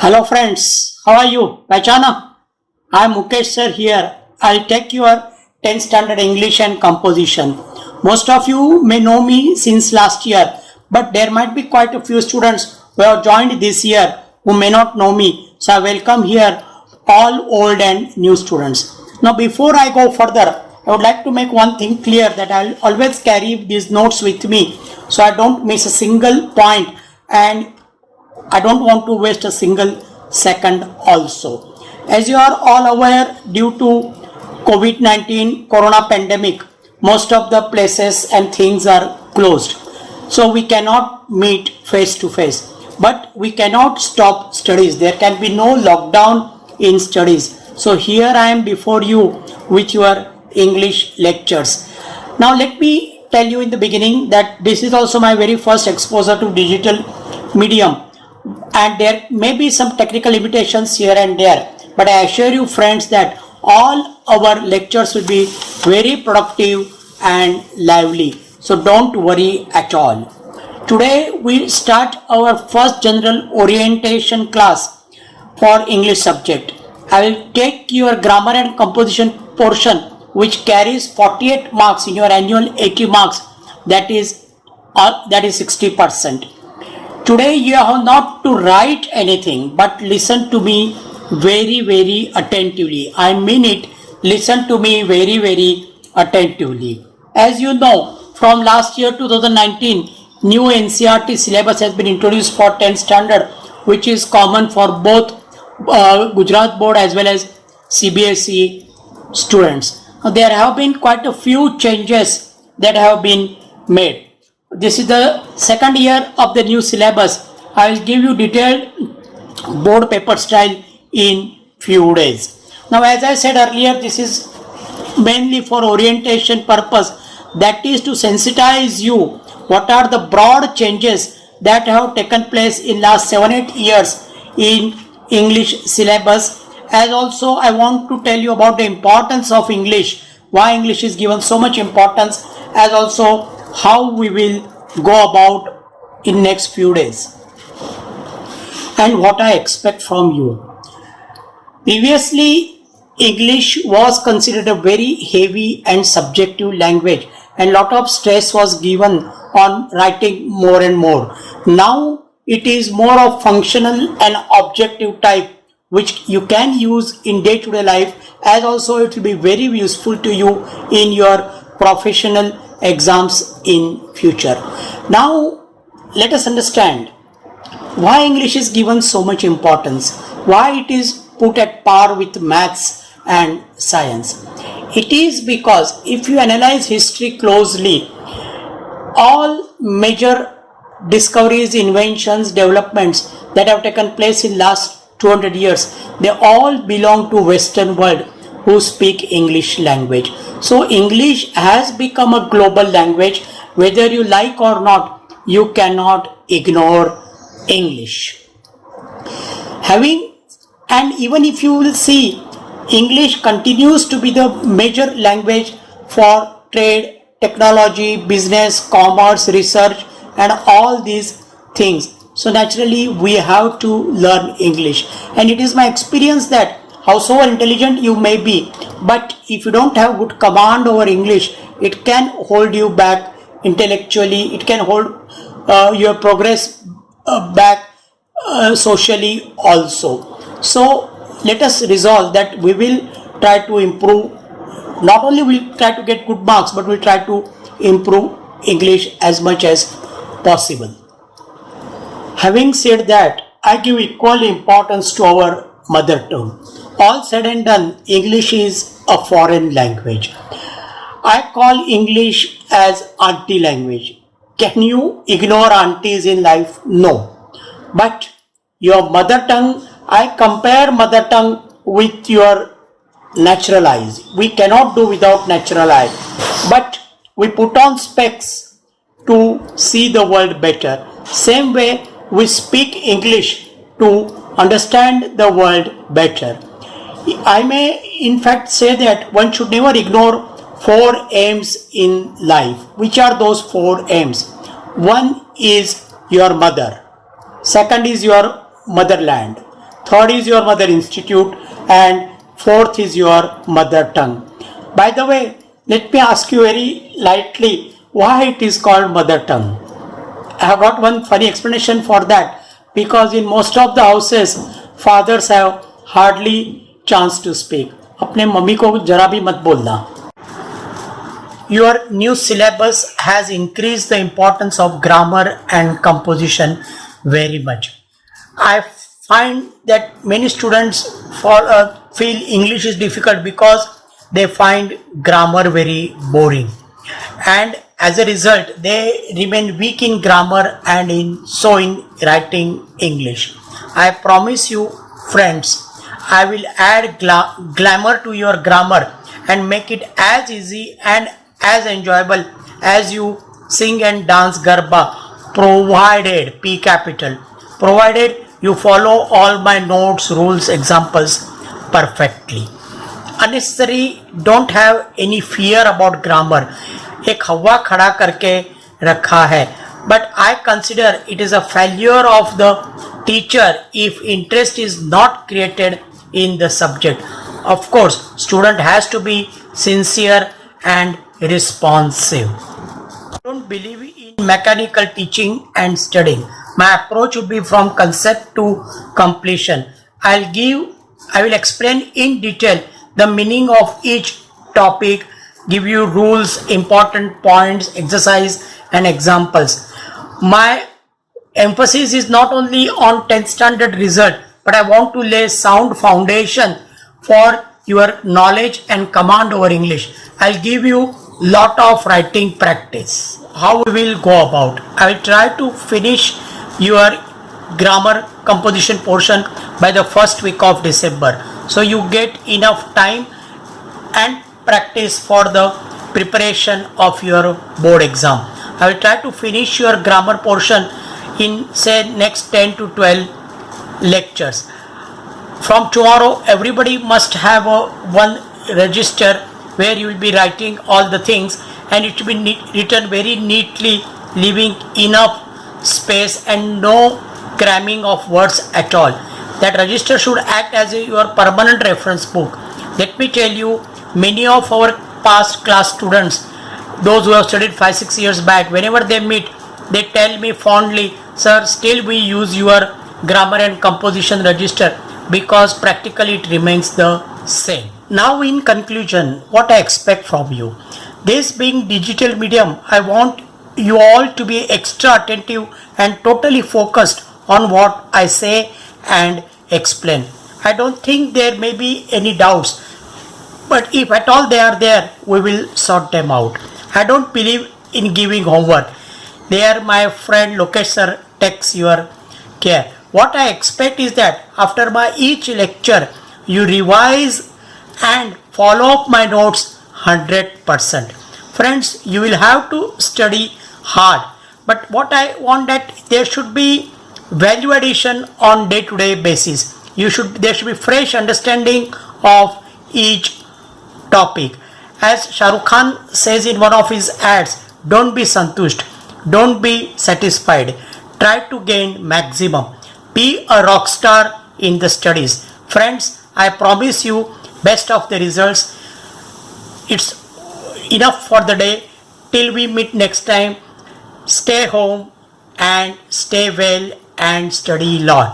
Hello friends, how are you? Pehchana? I am Mukesh sir here. I'll take your 10th standard English and composition. Most of you may know me since last year, but there might be quite a few students who have joined this year who may not know me. So I welcome here all old and new students. Now before I go further, I would like to make one thing clear that I'll always carry these notes with me so I don't miss a single point and I don't want to waste a single second also. As you are all aware, due to COVID-19 corona pandemic, most of the places and things are closed. So we cannot meet face to face. But we cannot stop studies. There can be no lockdown in studies. So here I am before you with your English lectures. Now let me tell you in the beginning that this is also my very first exposure to digital medium. And there may be some technical limitations here and there, but I assure you friends that all our lectures will be very productive and lively, so don't worry at all. Today we start our first general orientation class for English subject. I will take your grammar and composition portion which carries 48 marks in your annual 80 marks, that is 60%. Today you have not to write anything but listen to me very attentively. I mean it, listen to me very attentively. As you know, from last year 2019, new NCERT syllabus has been introduced for 10th standard, which is common for both Gujarat board as well as CBSE students. Now, there have been quite a few changes that have been made. This is the second year of the new syllabus. I will give you detailed board paper style in few days. Now as I said earlier, this is mainly for orientation purpose, that is to sensitize you what are the broad changes that have taken place in last 7-8 years in English syllabus. As also I want to tell you about the importance of English, why English is given so much importance, as also how we will go about in next few days and what I expect from you. Previously, English was considered a very heavy and subjective language and lot of stress was given on writing more and more. Now it is more of functional and objective type which you can use in day-to-day life, as also it will be very useful to you in your professional exams in future. Now let us understand why English is given so much importance, why it is put at par with maths and science. It is because if you analyze history closely, all major discoveries, inventions, developments that have taken place in last 200 years, they all belong to Western world who speak English language. So English has become a global language. Whether you like or not, you cannot ignore English. And even if you will see, English continues to be the major language for trade, technology, business, commerce, research and all these things. So naturally we have to learn English, and it is my experience that howsoever intelligent you may be, but if you don't have good command over English, it can hold you back intellectually, it can hold your progress back socially also. So let us resolve that we will try to improve, not only we'll try to get good marks, but we'll try to improve English as much as possible. Having said that, I give equal importance to our mother tongue. All said and done, English is a foreign language. I call English as auntie language. Can you ignore aunties in life? No. But your mother tongue, I compare mother tongue with your natural eyes. We cannot do without natural eye. But we put on specs to see the world better. Same way we speak English to understand the world better. I may in fact say that one should never ignore 4 aims in life. Which are those 4 aims? One is your mother. Second is your motherland. third is your mother institute, and fourth is your mother tongue. By the way, let me ask you very lightly why it is called mother tongue. I have got one funny explanation for that, because in most of the houses fathers have hardly chance to speak. अपने mummy को जरा भी मत बोलना. Your new syllabus has increased the importance of grammar and composition very much. I find that many students feel English is difficult because they find grammar very boring, and as a result they remain weak in grammar and in writing English. I promise you, friends, I will add glamour to your grammar and make it as easy and as enjoyable as you sing and dance Garba, provided P capital, provided you follow all my notes, rules, examples perfectly. Unnecessary, don't have any fear about grammar. एक हवा खड़ा करके रखा है, but I consider it is a failure of the teacher if interest is not created in the subject. Of course, student has to be sincere and responsive. I don't believe in mechanical teaching and studying. My approach would be from concept to completion. I will explain in detail the meaning of each topic, give you rules, important points, exercise and examples. My emphasis is not only on 10th standard result, but I want to lay sound foundation for your knowledge and command over English. I'll give you lot of writing practice. How we will go about? I will try to finish your grammar composition portion by the first week of December, so you get enough time and practice for the preparation of your board exam. I will try to finish your grammar portion in say next 10 to 12 lectures. From tomorrow everybody must have one register where you will be writing all the things, and it will be written very neatly, leaving enough space and no cramming of words at all. That register should act as your permanent reference book. Let me tell you, many of our past class students, those who have studied 5-6 years back, whenever they meet, they tell me fondly, sir, still we use your grammar and composition register because practically it remains the same. Now in conclusion, what I expect from you. This being digital medium, I want you all to be extra attentive and totally focused on what I say and explain. I don't think there may be any doubts, but if at all they are there, we will sort them out. I don't believe in giving homework. There my friend Lokesh sir takes your care. What I expect is that after my each lecture, you revise and follow up my notes 100%. Friends, you will have to study hard, but what I want that there should be value addition on day-to-day basis. There should be fresh understanding of each topic. As Shah Rukh Khan says in one of his ads, don't be santusht, don't be satisfied, try to gain maximum, be a rock star in the studies. Friends, I promise you best of the results. It's enough for the day. Till we meet next time, stay home and stay well and study a lot.